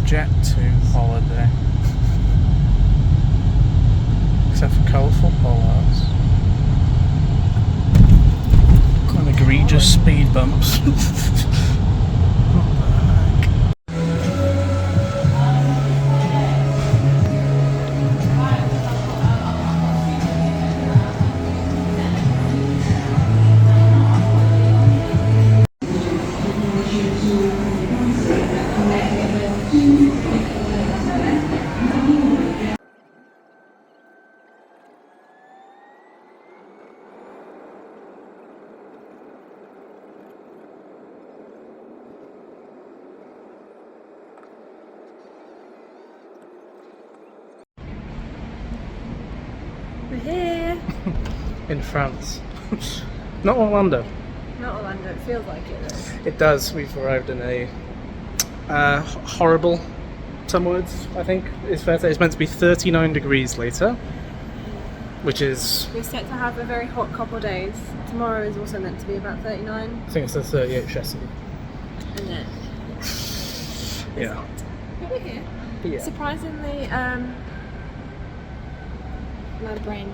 Jet to holiday. Except for colourful bollards. Kind of egregious speed bumps. What the heck? We're here. In France. Not Orlando. Not Orlando, it feels like it though. It does. We've arrived in a horrible, some words, I think it's fair to say. It's meant to be 39 degrees later, which is... We're set to have a very hot couple of days. Tomorrow is also meant to be about 39. I think it's a 38 chassis. And then... Yeah. But we're here. Yeah. Surprisingly, my brain...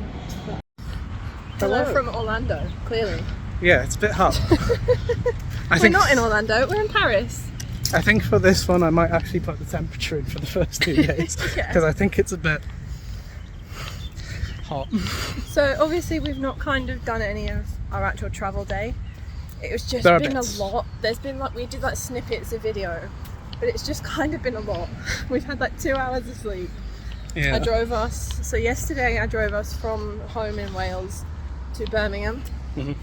Hello. Hello from Orlando, clearly. Yeah, it's a bit hot. We're not in Orlando, we're in Paris. I think for this one I might actually put the temperature in for the first 2 days, because I think it's a bit hot. So obviously we've not kind of done any of our actual travel day. It was just been a lot. There's been like, we did like snippets of video, but it's just kind of been a lot. We've had like 2 hours of sleep. Yeah. Yesterday I drove us from home in Wales to Birmingham. Mm-hmm.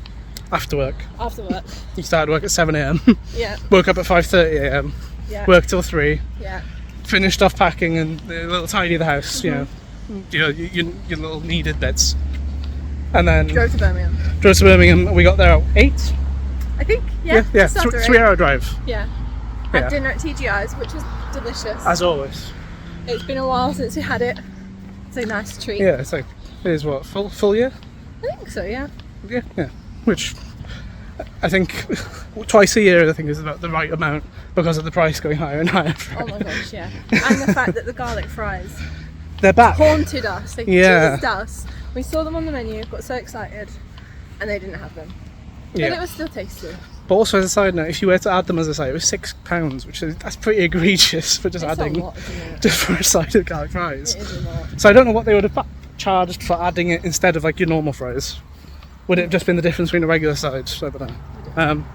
After work. After work. You started work at 7 a.m. Yeah. Woke up at 5:30 a.m. Yeah. Worked till 3. Yeah. Finished off packing and the little tidy the house, Mm-hmm. you know, your little needed bits. And then Drove to Birmingham. We got there at 8. I think, yeah. Yeah, 3-hour drive. Yeah. Had dinner at TGI's, which was delicious. As always. It's been a while since we had it. It's a nice treat. Yeah, it's like, it is what, full year? I think so, yeah. Yeah. Which I think twice a year I think is about the right amount because of the price going higher and higher. Oh my gosh, yeah. And the fact that the garlic fries they're back. Haunted us. They Yeah. teased us. We saw them on the menu, got so excited, and they didn't have them. Yeah. But it was still tasty. But also as a side note, if you were to add them as a side, it was £6, which is that's pretty egregious for just It's adding a lot, isn't it? just for a side of garlic fries. It is a lot. So I don't know what they would have charged for adding it instead of like your normal fries. Would it have just been the difference between a regular side? I don't know.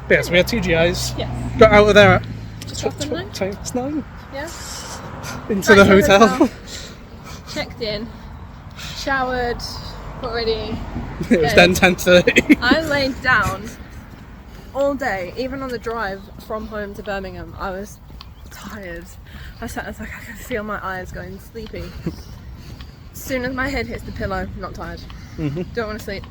But yeah, so we had TGI's. Yes. Got out of there at Just after 9? 9. Yeah. Into the hotel. Checked in. Showered. Got ready. It was then 10:30. I laid down all day, even on the drive from home to Birmingham. I was tired. I was like, I can feel my eyes going sleepy. As soon as my head hits the pillow, not tired. Mm-hmm. Don't want to sleep.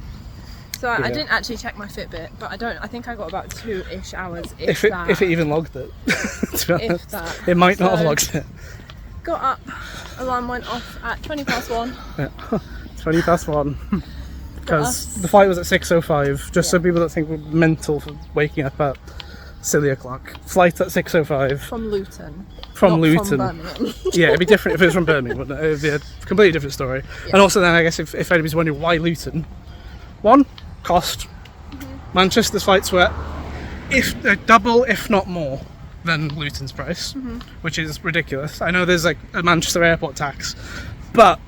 So I didn't actually check my Fitbit, but I think I got about 2-ish hours, if it even logged it. To be honest. If that. It might not have logged it. Got up, alarm went off at 1:20. Yeah. 1:20. Because the flight was at 6:05, just so people don't think we're mental for waking up at silly o'clock. Flight at 6:05. From Luton. From not Luton. From Birmingham. Yeah, it'd be different if it was from Birmingham, wouldn't it? It'd be a completely different story. Yeah. And also then I guess if anybody's wondering why Luton, one, cost. Mm-hmm. Manchester's flights were double, if not more, than Luton's price, which is ridiculous. I know there's like a Manchester airport tax, but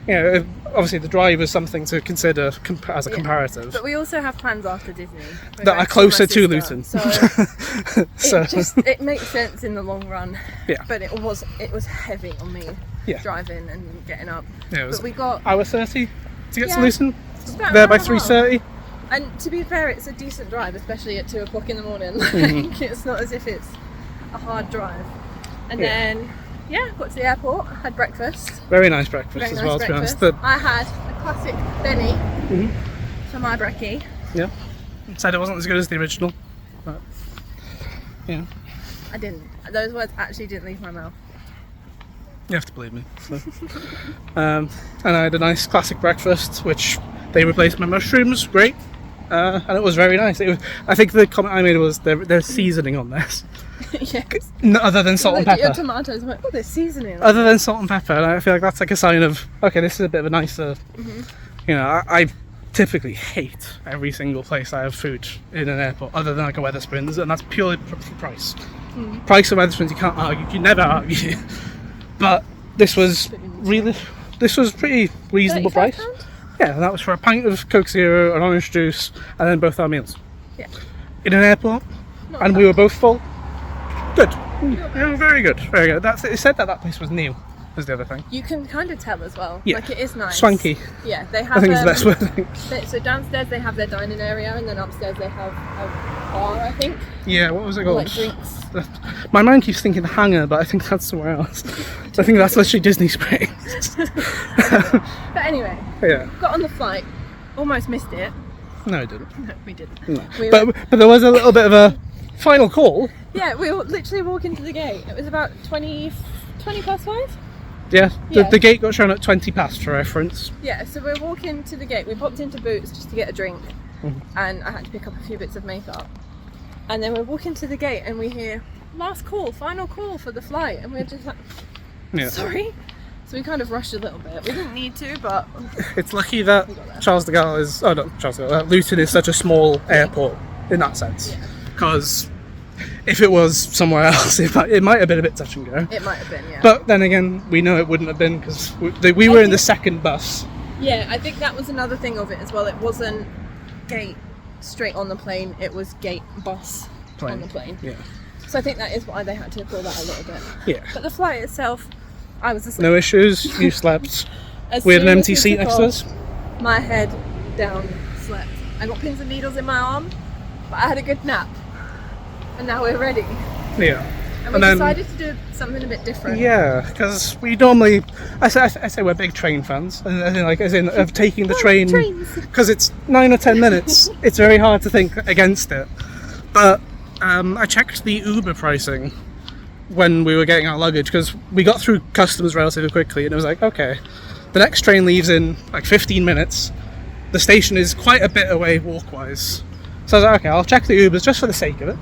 you know, obviously the drive is something to consider as a comparative. But we also have plans after Disney that are closer to Luton. So, it makes sense in the long run. Yeah. But it was heavy on me driving and getting up. Yeah, it was. But we got hour 30 to get to Luton. There by 3:30. And to be fair, it's a decent drive, especially at 2 o'clock in the morning. Like, it's not as if it's a hard drive. And then got to the airport, had breakfast. Very nice breakfast as well, to be honest. I had a classic Benny for my brekkie. Yeah. Said it wasn't as good as the original, but yeah. I didn't. Those words actually didn't leave my mouth. You have to believe me. So. And I had a nice classic breakfast, which they replaced my mushrooms. Great. And it was very nice. I think the comment I made was there's seasoning on this. Yes. Other than salt and Looked at your pepper. tomatoes and went, oh, they're seasoning. Other than salt and pepper, and I feel like that's like a sign of, okay, this is a bit of a nicer. You know, I typically hate every single place I have food in an airport, other than like a Wetherspoons, and that's purely for price. Price of Wetherspoons, you can't argue. You can never argue. But this was pretty reasonable price. £35? Yeah, and that was for a pint of Coke Zero, an orange juice, and then both our meals. Yeah. In an airport, Not and bad. we were both full. Good. Yeah, very good. Very good. It said that place was new, was the other thing. You can kind of tell as well. Yeah. Like, it is nice. Swanky, Yeah, they have. I think is the best word. I think. So downstairs they have their dining area, and then upstairs they have a bar, I think. Yeah, what was it called? Like drinks. My mind keeps thinking the Hangar, but I think that's somewhere else. I think that's literally Disney Springs. But anyway, Yeah. got on the flight, almost missed it. No, I didn't. No, we didn't. No. We But there was a little bit of a final call. Yeah, we were literally walking to the gate. It was about 20 past 5? Yeah. Yeah. The gate got shown at 20 past for reference. Yeah, so we're walking to the gate. We popped into Boots just to get a drink, and I had to pick up a few bits of makeup. And then we're walking to the gate, and we hear, last call, final call for the flight. And we're just like, Yeah. sorry? So we kind of rushed a little bit. We didn't need to, but It's lucky that got there. Charles de Gaulle is. Oh, not Charles de Gaulle. Luton is such a small airport in that sense. Because if it was somewhere else, it might have been a bit touch and go. it might have been, yeah. But then again, we know it wouldn't have been because we were in the second bus. Yeah, I think that was another thing of it as well. It wasn't gate straight on the plane, it was gate bus on the plane. Yeah. So I think that is why they had to call that a little bit. Yeah. But the flight itself, I was asleep. No issues. You slept. As We had an soon as empty we seat took next to off, us. My head down, slept. I got pins and needles in my arm, but I had a good nap. And now we're ready. Yeah. And we then- decided to do something a bit different. Yeah, because we normally, I say we're big train fans, as in of taking the train, trains. because it's 9 or 10 minutes. It's very hard to think against it. But I checked the Uber pricing when we were getting our luggage because we got through customs relatively quickly, and it was like, okay, the next train leaves in like 15 minutes. The station is quite a bit away walk-wise, so I was like, okay, I'll check the Ubers just for the sake of it.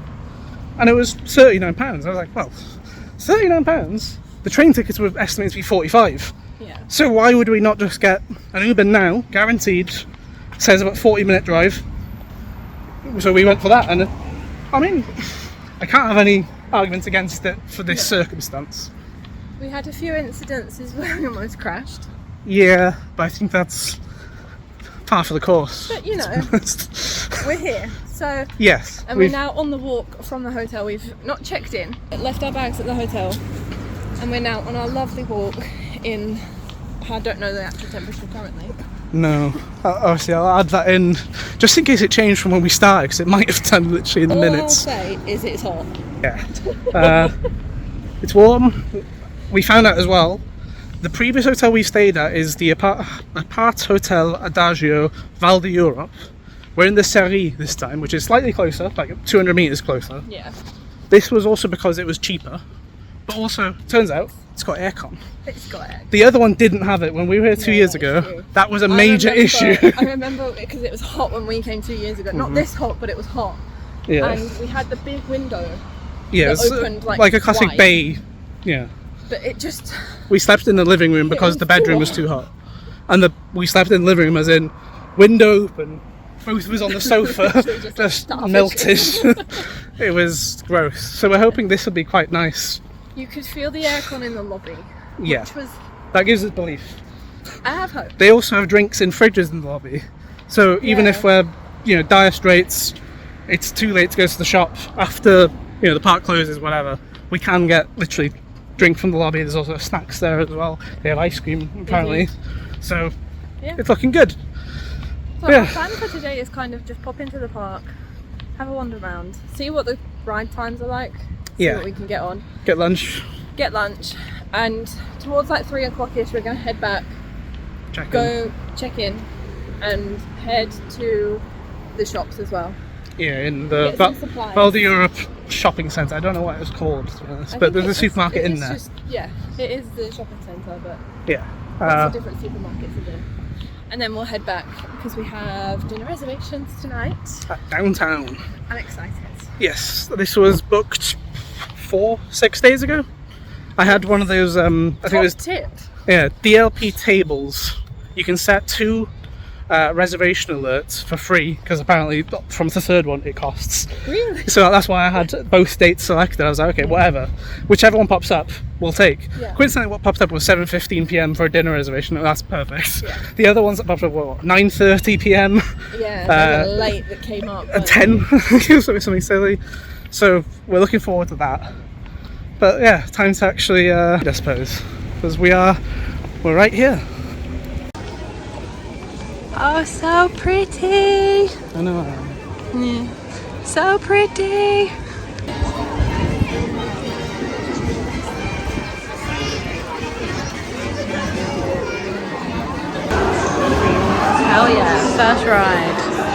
And it was £39. I was like, well, £39? The train tickets were estimated to be 45. Yeah. So why would we not just get an Uber now, guaranteed, says about 40-minute drive. So we went for that, and I mean, I can't have any arguments against it for this circumstance. We had a few incidences where we almost crashed. Yeah, but I think that's par for the course. But you know, we're here. So Yes. and we're now on the walk from the hotel. We've not checked in, left our bags at the hotel, and we're now on our lovely walk in, I don't know the actual temperature currently. No. Obviously, I'll add that in just in case it changed from when we started, because it might have done literally in the All minutes. I'll say is it's hot. Yeah. It's warm. We found out as well, the previous hotel we stayed at is the Apart Hotel Adagio Val di Europe. We're in the Serie this time, which is slightly closer, like 200 metres closer. Yeah. This was also because it was cheaper, but also, turns out, it's got aircon. It's got it. The other one didn't have it when we were here 2 years that's ago. true. That was a major issue. I remember because it was hot when we came 2 years ago. Not this hot, but it was hot. Yeah. And we had the big window, Yeah, that it's opened, like a classic wide. bay. Yeah. but it just We slept in the living room because was the bedroom too was too hot. And we slept in the living room as in window open, both of us on the sofa, Just just starfish. melted. It was gross. So we're hoping this will be quite nice. you could feel the aircon in the lobby, Yeah, which was that gives us belief. I have hope. They also have drinks in fridges in the lobby. So even Yeah. if we're, dire straits, it's too late to go to the shop after, the park closes, whatever, we can get literally drink from the lobby. There's also snacks there as well. They have ice cream apparently. So Yeah. it's looking good. So Yeah. our plan for today is kind of just pop into the park, have a wander around, see what the ride times are like, see Yeah. what we can get on, Get lunch, get lunch, and towards like 3 o'clock-ish we're going to head back, check in. go check in, and head to the shops as well. Yeah, in the Get some supplies. Val di Europe shopping centre. I don't know what it was called, to be honest, I but think there's a supermarket in there. It is the shopping centre, but Yeah. lots of different supermarkets are there. And then we'll head back because we have dinner reservations tonight. Downtown. I'm excited. Yes, this was booked 6 days ago. I had one of those, I think it was tip. DLP tables. You can set 2 reservation alerts for free, because apparently from the 3rd one it costs. Really? So that's why I had both dates selected. I was like, okay, whatever, whichever one pops up we'll take. Coincidentally, what popped up was 7:15 p.m. for a dinner reservation. That's perfect. The other ones that popped up were 9:30 p.m. Late that came up, 10 something silly. So we're looking forward to that. But yeah, time to actually I suppose, because we're right here. Oh, so pretty. I know. Yeah. So pretty. Hell yeah, first ride.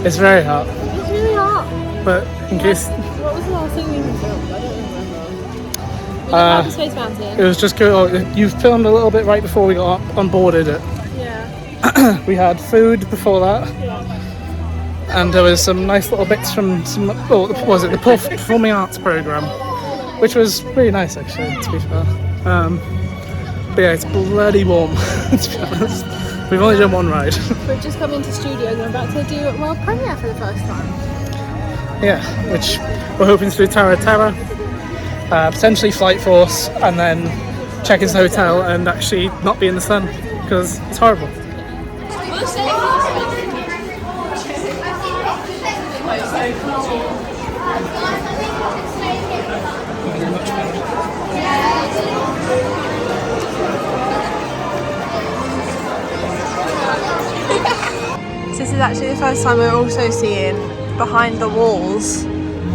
It's very hot. It's really hot. But in case... What was the last thing you filmed? I don't remember. We got the Space Mountain. It was just good. You filmed a little bit right before we got onboarded it. Yeah. We had food before that. Yeah. And there was some nice little bits from what was it, the Performing Arts programme, which was really nice actually, to be fair. But yeah, it's bloody warm, to be honest. We've only done one ride. We've just come into studios and we're about to do a world premiere for the first time. Yeah, which we're hoping to do Tower of Terror, potentially Flight Force, and then check into the hotel and actually not be in the sun, because it's horrible. This is actually the first time we're also seeing behind the walls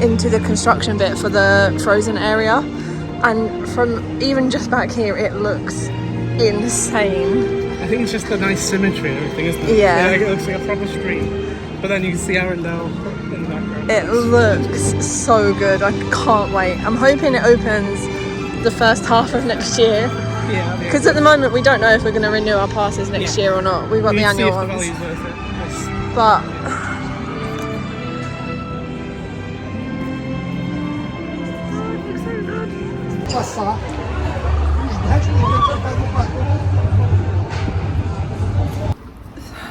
into the construction bit for the Frozen area, and from even just back here it looks insane. I think it's just the nice symmetry and everything, isn't it? Yeah. It looks like a proper street, but then you can see Arendelle in the background. It looks so good. I can't wait. I'm hoping it opens the first half of next year. Yeah. Because at the moment we don't know if we're going to renew our passes next year or not. We've got the annual ones. The value's worth it. But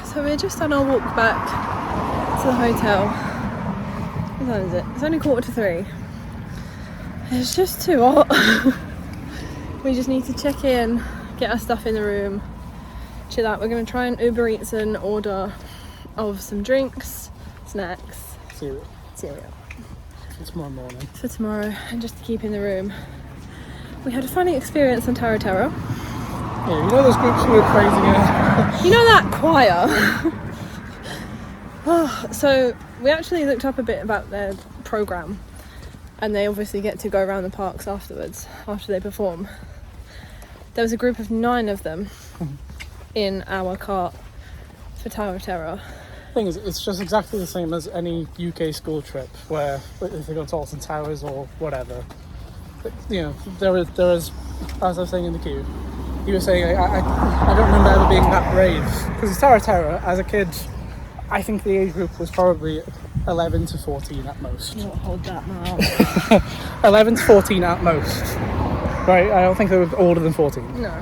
so we're just on our walk back to the hotel. What time is it? It's only 2:45. It's just too hot. We just need to check in, get our stuff in the room, chill out. We're going to try and Uber Eats an order of some drinks, snacks, Cereal. For tomorrow morning. For tomorrow, and just to keep in the room. We had a funny experience on Tower of Terror. Yeah, you know those groups who were praising it? You know that choir? So we actually looked up a bit about their programme, and they obviously get to go around the parks afterwards, after they perform. There was a group of 9 of them in our cart for Tower of Terror. The thing is, it's just exactly the same as any UK school trip, where if they go to Alton Towers or whatever, you know, there is, as I was saying in the queue, you were saying, I don't remember ever being that brave, because the Tower of Terror, as a kid, I think the age group was probably 11 to 14 at most. Don't hold that now. 11 to 14 at most, right? I don't think they were older than 14. No.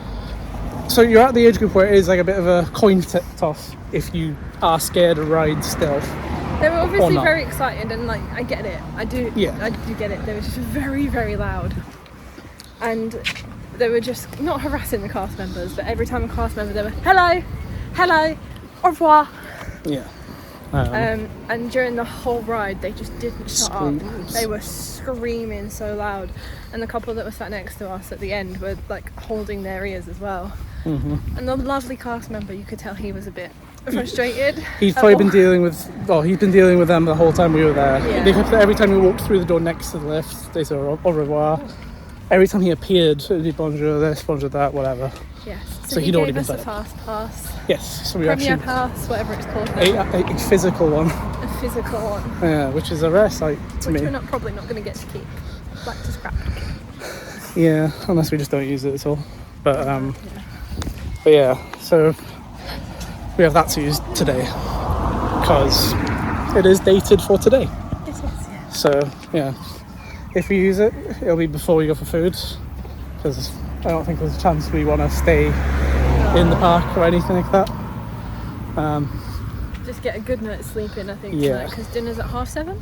So you're at the age group where it is like a bit of a coin toss if you are scared of rides still. They were obviously not. very excited, and like I get it. I do get it. They were just very, very loud, and they were just not harassing the cast members. But every time a cast member, they were hello, au revoir. Yeah. And during the whole ride, they just didn't shut up. Screams. They were screaming so loud, and the couple that were sat next to us at the end were like holding their ears as well. Mm-hmm. And the lovely cast member, you could tell he was a bit frustrated. He's probably been dealing with them the whole time we were there. Yeah. They kept, every time we walked through the door next to the lift, they said au revoir. Every time he appeared, it would be bonjour this, bonjour that, whatever. Yes. So he he'd already gave been us a fed up. fast pass. Yes, so we Premier actually pass, whatever it's called now. a physical one. A physical one. Yeah, which is a rare sight to Which me. we're probably not going to get to keep. Back to scrap. Yeah, unless we just don't use it at all. But yeah, so we have that to use today because it is dated for today. It is, yeah. So yeah, if we use it, it'll be before we go for food because I don't think there's a chance we want to stay in the park or anything like that. Just get a good night's sleep in, I think. Yeah. Because dinner's at 7:30.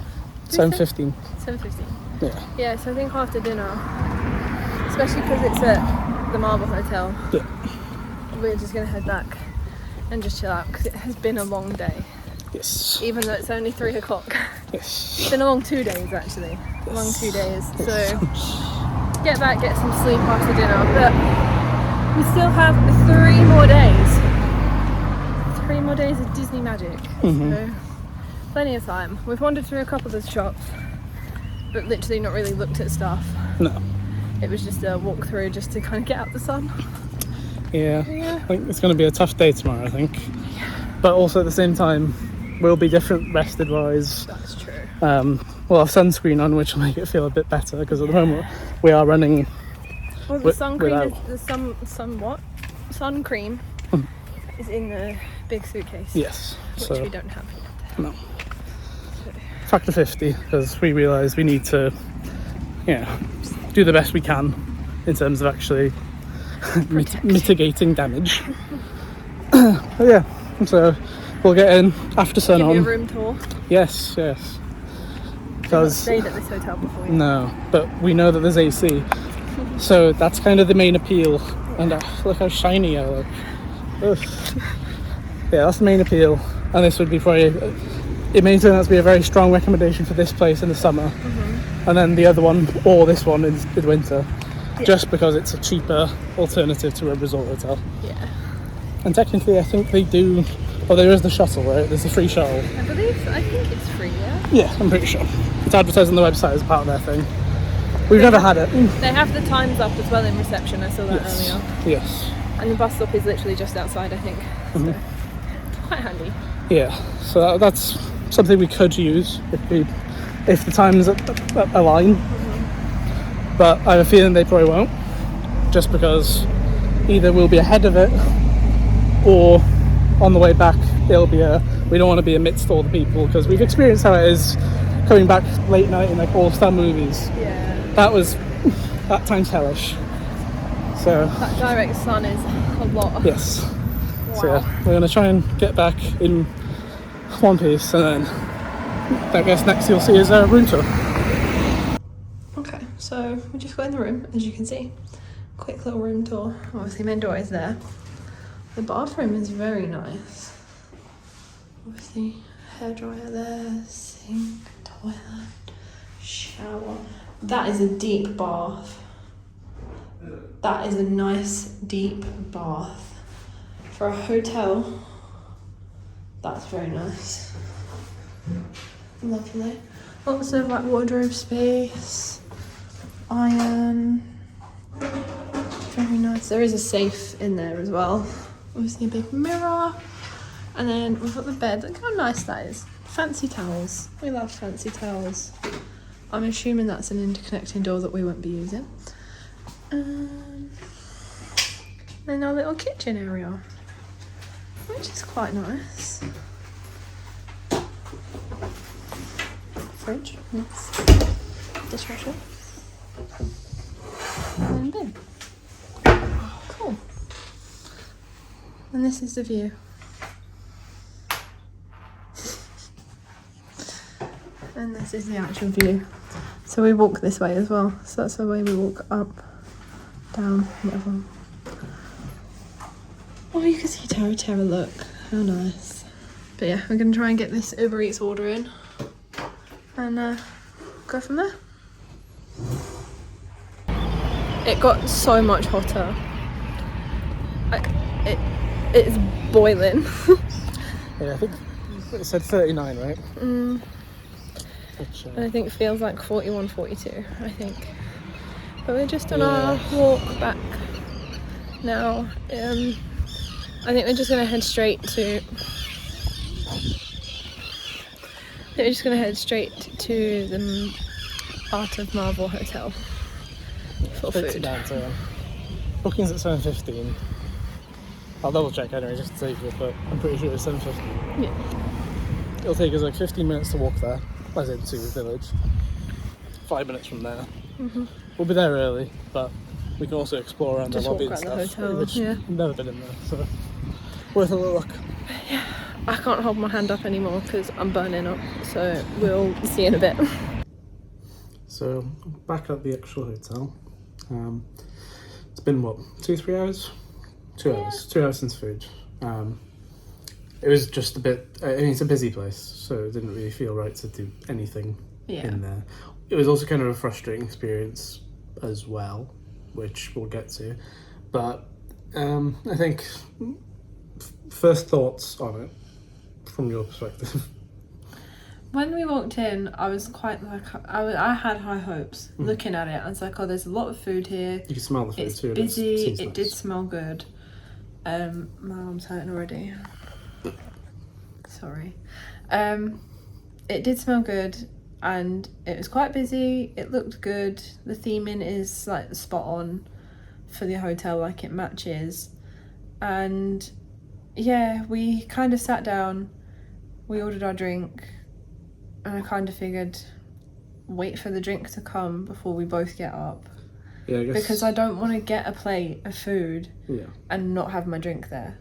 7:15. 7:15. Yeah. Yeah, so I think after dinner, especially because it's at the Marble Hotel, Yeah. we're just going to head back and just chill out because it has been a long day. Yes. Even though it's only 3 o'clock. Yes. It's been a long 2 days actually. A long 2 days. So get back, get some sleep after dinner. But we still have 3 more days. 3 more days of Disney magic. Mm-hmm. So plenty of time. We've wandered through a couple of the shops, but literally not really looked at stuff. No. It was just a walk through just to kind of get out the sun. Yeah. I think it's going to be a tough day tomorrow, I think. But also at the same time, we'll be different rested wise. That's true. We'll have sunscreen on, which will make it feel a bit better because at the moment we are running. Well, the sun cream without. is sun cream is in the big suitcase. Yes. Which So we don't have yet. no. Factor 50 because we realise we need to, do the best we can in terms of actually mitigating damage. But yeah, so we'll get in after sun Give on. you a room tour. Yes. I've not Because stayed at this hotel before. Yet. no, but we know that there's AC, so that's kind of the main appeal. And look how shiny I look. Ugh. Yeah, that's the main appeal. And this would be probably, it may turn out to be a very strong recommendation for this place in the summer, and then the other one or this one in winter, just because it's a cheaper alternative to a resort hotel. Yeah. And technically, I think they do. Well, there is the shuttle, right? There's the free shuttle. I think it's free, yeah? Yeah, I'm pretty sure. It's advertised on the website as part of their thing. We've never had it. They have the times up as well in reception, I saw that earlier. Yes. And the bus stop is literally just outside, I think. So, quite handy. Yeah, so that's something we could use if the times align. But I have a feeling they probably won't, just because either we'll be ahead of it or on the way back we don't want to be amidst all the people because we've experienced how it is coming back late night in like all-star movies. Yeah. That time's hellish. So That direct sun is a lot. yes. Wow. So yeah, we're going to try and get back in one piece, and then I guess next you'll see is a room tour. Okay, so we just got in the room, as you can see. Quick little room tour. Obviously, main door is there. The bathroom is very nice. Obviously, hairdryer there, sink, toilet, shower. That is a deep bath. That is a nice deep bath. For a hotel, that's very nice. Lovely. Lots of like wardrobe space, iron. Very nice. There is a safe in there as well. Obviously a big mirror. And then we've got the bed. Look how nice that is. Fancy towels. We love fancy towels. I'm assuming that's an interconnecting door that we won't be using. Then our little kitchen area, which is quite nice. Fridge, yes. Dishwasher. And then bin. Cool. And this is the view. And this is the actual view. So we walk this way as well. So that's the way we walk up, down, whatever. Oh, you can see Terra Terra, look. How nice. But yeah, we're going to try and get this Uber Eats order in. And go from there. It got so much hotter. It's boiling. Yeah, I think it said 39, right? Which, I think it feels like 41, 42, I think. But we're just on our walk back now. I think we're just going to head straight to... the Art of Marvel Hotel for food. Booking's at 7:15. I'll double check anyway just to save it, but I'm pretty sure it's 7:15. Yeah. It'll take us like 15 minutes to walk there, as in to the village. 5 minutes from there. We'll be there early, but we can also explore around Just the lobby walk and around stuff. the hotel, Which yeah. I've never been in there, so worth a look. Yeah, I can't hold my hand up anymore because I'm burning up, so we'll see you in a bit. So, back at the actual hotel. It's been what, 2-3 hours? 2 hours. 2 hours since food. It was just a bit, I mean, it's a busy place, so it didn't really feel right to do anything in there. It was also kind of a frustrating experience as well, which we'll get to. But I think first thoughts on it, from your perspective. When we walked in, I was quite like, I had high hopes looking at it. I was like, oh, there's a lot of food here. You can smell the food it's too. Busy. It It did smell good. My arm's hurting already. Sorry. It did smell good, and it was quite busy. It looked good. The theming is like spot on for the hotel, like it matches. And yeah, we kind of sat down. We ordered our drink. And I kind of figured, wait for the drink to come before we both get up. Yeah, I guess. Because I don't want to get a plate of food and not have my drink there.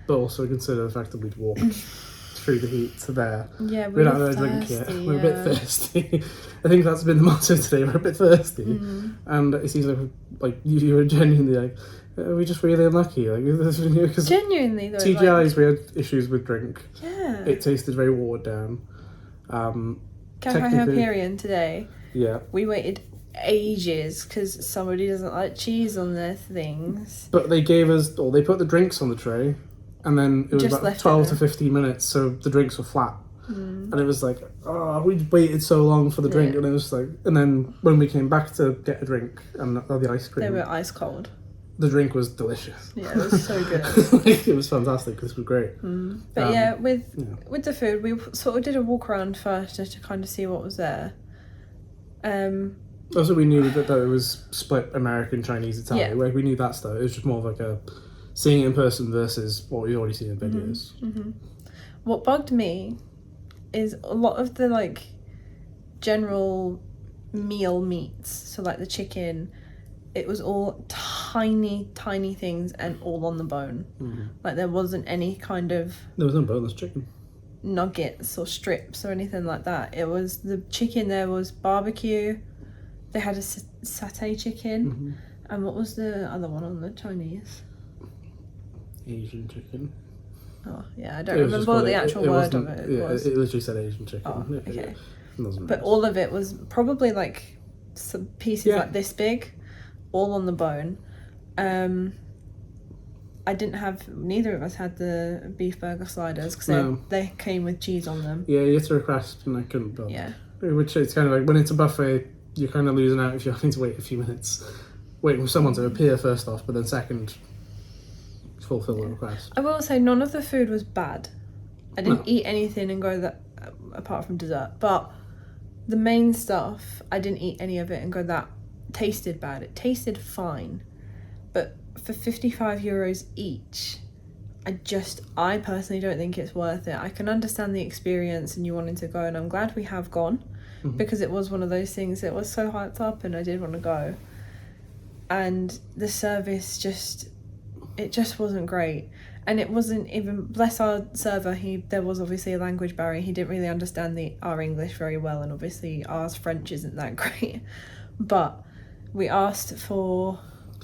But also consider the fact that we'd walked through the heat to there. Yeah, we don't have a drink yet. We're a bit thirsty. I think that's been the motto today. We're a bit thirsty, and it seems like you were genuinely like, are we just really unlucky? Like, because genuinely though, TGI's we had issues with drink. Yeah, it tasted very watered down. Cafe Hyperion today. Yeah, we waited ages because somebody doesn't like cheese on their things. But they gave us, or they put the drinks on the tray, and then it was Just about 12 to 15 minutes, so the drinks were flat. And it was like, oh, we waited so long for the drink, and it was like, and then when we came back to get a drink and the ice cream, they were ice cold. The drink was delicious. Yeah, it was so good. It was fantastic. This was great. But yeah, with the food, we sort of did a walk around first just to kind of see what was there. Also, we knew that it was split American, Chinese, Italian. Yeah. Like, we knew that stuff. It was just more of like a seeing it in person versus what we already seen in videos. What bugged me is a lot of the like general meal meats. So like the chicken, it was all tiny things and all on the bone. Like there wasn't any kind of... There was no boneless chicken. Nuggets or strips or anything like that. It was the chicken, there was barbecue. They had a satay chicken. And what was the other one on the Chinese? Asian chicken. Oh, yeah, I don't remember what the actual word of it was. It literally said Asian chicken. Oh, okay. But all of it was probably like some pieces like this big, all on the bone. I didn't have, neither of us had the beef burger sliders because they came with cheese on them. Yeah, you had to request and I couldn't build. Yeah. Which is kind of like, when it's a buffet, you're kind of losing out if you're having to wait a few minutes. Waiting for someone to appear first off, but then second, fulfill the request. I will say none of the food was bad. I didn't eat anything and go that, apart from dessert. But the main stuff, I didn't eat any of it and go that tasted bad. It tasted fine. But for €55 each, I personally don't think it's worth it. I can understand the experience and you wanting to go, and I'm glad we have gone because it was one of those things that was so hyped up and I did want to go. And the service just, it just wasn't great. And it wasn't even, bless our server, there was obviously a language barrier. He didn't really understand our English very well, and obviously our French isn't that great. But we asked for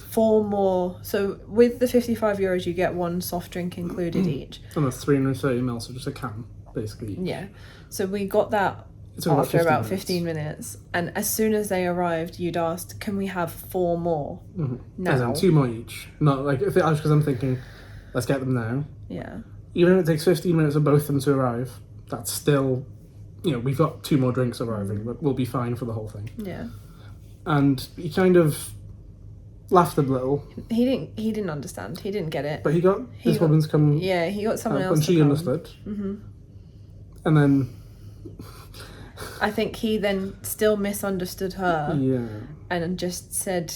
4 more. So with the €55, you get 1 soft drink included each. And that's 330 ml, so just a can, basically. Yeah. So we got that after about 15 minutes. And as soon as they arrived, you'd asked, can we have 4 more now? As in 2 more each. Not like, because I'm thinking, let's get them now. Yeah. Even if it takes 15 minutes for both of them to arrive, that's still, we've got 2 more drinks arriving, but we'll be fine for the whole thing. Yeah. And he kind of laughed a little. He didn't understand. He didn't get it. But he got this woman to come. Yeah, he got someone else and to she come. understood. And then I think he then still misunderstood her. Yeah. And just said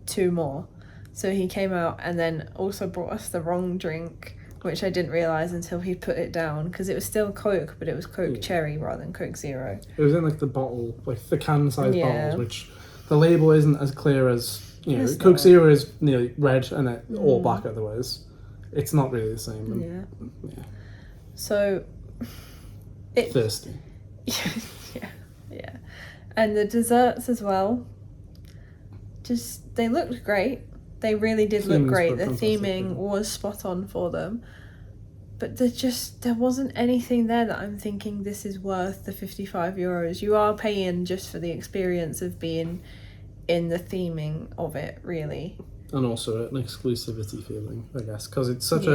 2 more. So he came out and then also brought us the wrong drink, which I didn't realise until he put it down, because it was still Coke, but it was Coke Cherry rather than Coke Zero. It was in like the bottle, like the can-sized bottles, which the label isn't as clear as, Coke Zero is nearly red and then all black otherwise. It's not really the same. And, yeah. So... Thirsty. Yeah. And the desserts as well, just, they looked great. They really did look great. The theming was spot on for them. But there wasn't anything there that I'm thinking this is worth the €55. You are paying just for the experience of being in the theming of it, really. And also an exclusivity feeling, I guess, because it's such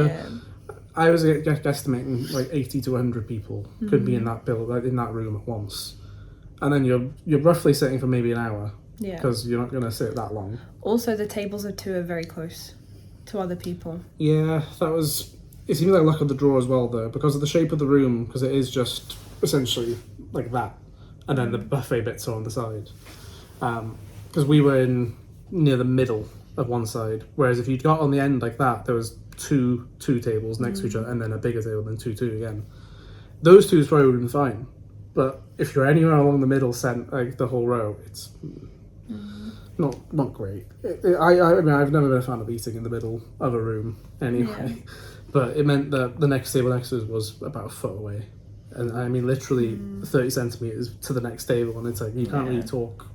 I was guesstimating like 80 to 100 people could be in that in that room at once. And then you're roughly sitting for maybe an hour. Yeah. Because you're not going to sit that long. Also, the tables of 2 are very close to other people. Yeah, it seems like luck of the draw as well, though, because of the shape of the room, because it is just essentially like that. And then the buffet bits are on the side. Because we were near the middle of one side, whereas if you'd got on the end like that, there was two tables next to each other, and then a bigger table, and then two again. Those 2 probably would have been fine. But if you're anywhere along the middle, like the whole row, it's... Not great. I mean, I've never been a fan of eating in the middle of a room anyway, but it meant that the next table next to us was about a foot away, and I mean literally 30 centimeters to the next table, and it's like you can't really talk.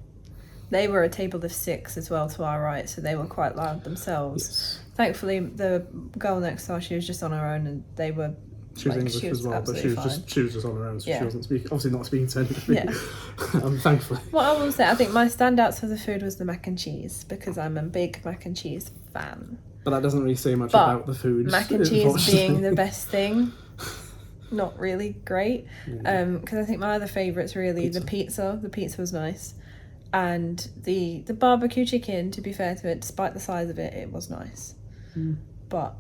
They were a table of 6 as well to our right, so they were quite loud themselves. Yes. Thankfully, the girl next to us, she was just on her own, and they were. She was English as well, but she was just on her own, so she wasn't obviously not speaking to anybody. Yeah. Thankfully. What I will say, I think my standouts for the food was the mac and cheese, because I'm a big mac and cheese fan. But that doesn't really say much about the food. Mac and cheese being the best thing, not really great. Because I think my other favourites really the pizza. The pizza was nice, and the barbecue chicken. To be fair to it, despite the size of it, it was nice. But.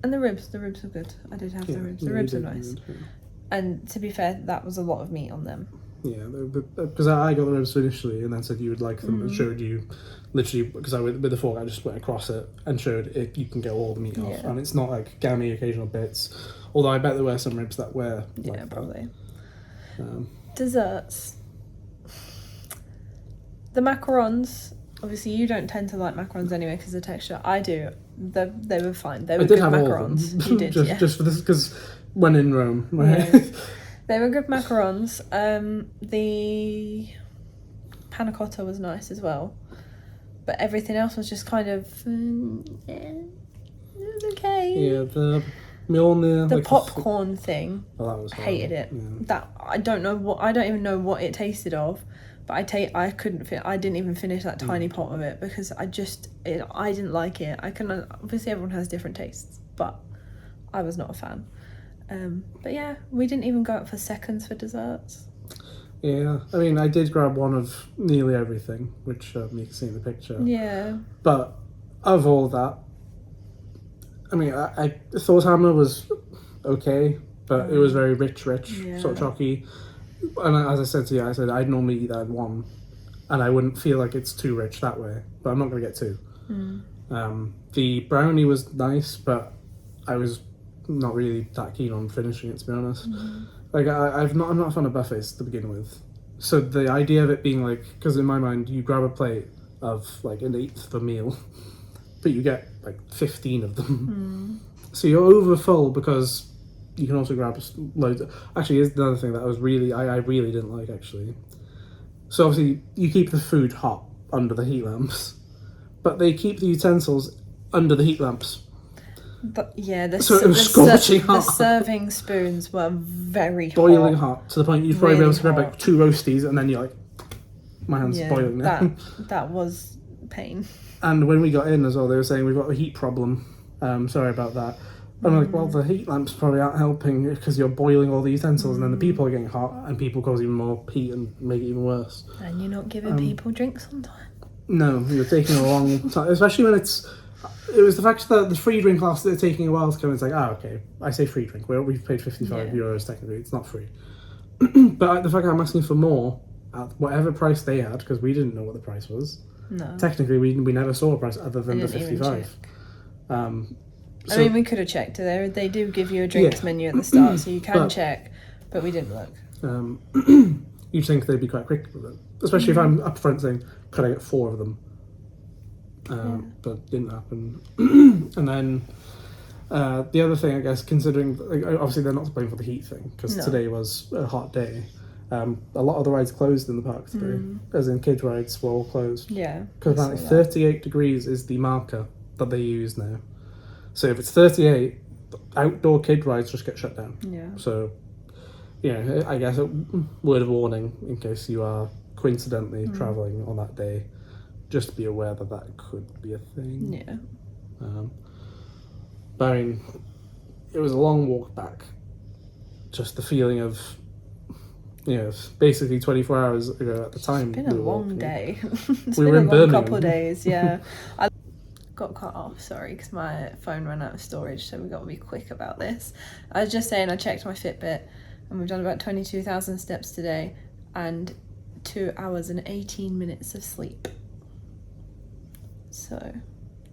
And the ribs were good. I did have the ribs. The ribs were nice. And to be fair, that was a lot of meat on them. Yeah, because I got the ribs initially and then said you would like them and showed you, literally, because with the fork I just went across it and showed it, you can get all the meat off. And it's not like gammy occasional bits. Although I bet there were some ribs that were like that. Probably. Desserts. The macarons. Obviously, you don't tend to like macarons anyway because of the texture. I do. They were fine. They were good macarons. You did, just for this, because when in Rome. They were good macarons. The panna cotta was nice as well. But everything else was just kind of... it was okay. Yeah, the Mjolnir... The popcorn thing. Oh, that was horrible. Hated it. Yeah. That I don't even know what it tasted of. But I didn't even finish that tiny pot of it because I didn't like it. Obviously everyone has different tastes, but I was not a fan. But yeah, we didn't even go out for seconds for desserts. Yeah, I mean, I did grab one of nearly everything, which you can see in the picture. Yeah. But of all that, I mean, I thought Hammer was okay, but it was very rich, sort of chalky. And as I said to you, I'd normally eat that in one, and I wouldn't feel like it's too rich that way, but I'm not going to get 2. The brownie was nice, but I was not really that keen on finishing it, to be honest. Like, I'm not a fan of buffets to begin with, so the idea of it being like, because in my mind, you grab a plate of like an 1/8 of a meal, but you get like 15 of them. So you're over full because you can also grab loads. Actually, here's another thing that I really didn't like actually. So obviously you keep the food hot under the heat lamps, but they keep the utensils under the heat lamps. But yeah, So it was scorching hot. The serving spoons were very boiling hot to the point you'd probably be able to grab hot. like 2 roasties and then you're like, my hand's boiling now. That was pain. And when we got in as well, they were saying we've got a heat problem. Sorry about that. And I'm like, well, the heat lamps probably aren't helping because you're boiling all the utensils and then the people are getting hot and people cause even more heat and make it even worse. And you're not giving people drinks on time. No, you're taking a long time, especially when it was the fact that the free drink lasted taking a while to come. It's like, okay, I say free drink. We've paid €55 technically. It's not free. But the fact that I'm asking for more at whatever price they had, because we didn't know what the price was. No. Technically, we never saw a price other than the 55. I mean, we could have checked. They do give you a drinks menu at the start, so you can check, but we didn't look. You'd think they'd be quite quick with it, especially if I'm up front saying, could I get 4 of them? But didn't happen. And then the other thing, I guess, considering obviously they're not to blame for the heat thing because today was a hot day. A lot of the rides closed in the park today, as in kids rides were all closed. Yeah, because apparently 38 degrees is the marker that they use now. So if it's 38, outdoor kid rides just get shut down. Yeah. So, I guess a word of warning in case you are coincidentally travelling on that day. Just be aware that could be a thing. Yeah. But I mean, it was a long walk back. Just the feeling of, basically 24 hours ago at the time. It's been a long day. We were in Birmingham. Couple of days, yeah. I got cut off, sorry, because my phone ran out of storage, so we got to be quick about this. I was just saying I checked my Fitbit, and we've done about 22,000 steps today, and 2 hours and 18 minutes of sleep. So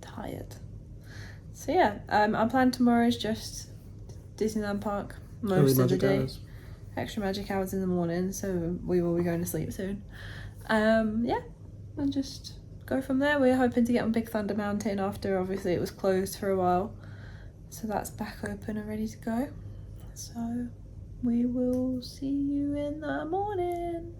tired. So yeah, our plan tomorrow is just Disneyland Park most of the day. Hours. Extra magic hours in the morning, so we will be going to sleep soon. And just go from there. We're hoping to get on Big Thunder Mountain after obviously it was closed for a while. So that's back open and ready to go. So we will see you in the morning.